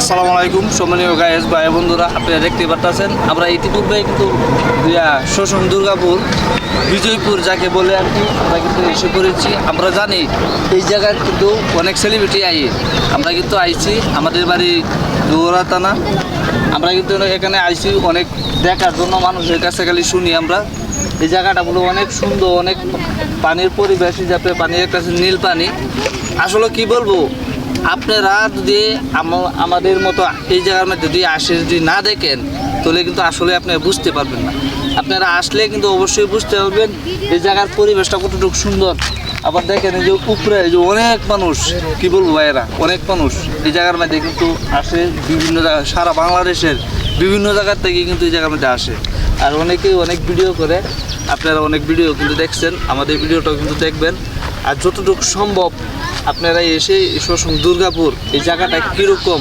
আসসালামু আলাইকুম সম্মানীয় গায়েস ভাই বন্ধুরা, আপনারা দেখতে পাচ্ছেন আমরা ইতিপূর্বে কিন্তু শোষণ দুর্গাপুর বিজয়পুর যাকে বলে আর কি আমরা কিন্তু এসে পড়েছি। আমরা জানি এই জায়গায় কিন্তু অনেক সেলিব্রিটি আই, আমরা কিন্তু আইছি আমাদের বাড়ি দুয়ারা থানা। আমরা কিন্তু এখানে আইছি অনেক দেখার জন্য, মানুষের কাছে খালি শুনি আমরা এই জায়গাটা বলে অনেক সুন্দর, অনেক পানির পরিবেশ, যাতে পানির একটা নীল পানি। আসলে কি বলবো, আপনারা যদি আমাদের মতো এই জায়গার মধ্যে যদি আসে যদি না দেখেন তাহলে কিন্তু আসলে আপনারা বুঝতে পারবেন না। আপনারা আসলে কিন্তু অবশ্যই বুঝতে পারবেন এই জায়গার পরিবেশটা কতটুকু সুন্দর। আবার দেখেন এই যে উপরে এই যে অনেক মানুষ, কি বলবো ভাইয়েরা, অনেক মানুষ এই জায়গার মধ্যে কিন্তু আসে বিভিন্ন জায়গা, সারা বাংলাদেশের বিভিন্ন জায়গার থেকে কিন্তু এই জায়গার মধ্যে আসে। আর অনেকেই অনেক ভিডিও করে, আপনারা অনেক ভিডিও কিন্তু দেখছেন, আমাদের ভিডিওটাও কিন্তু দেখবেন। আর যতটুকু সম্ভব আপনারা এসে শোষণ দুর্গাপুর এই জায়গাটা কীরকম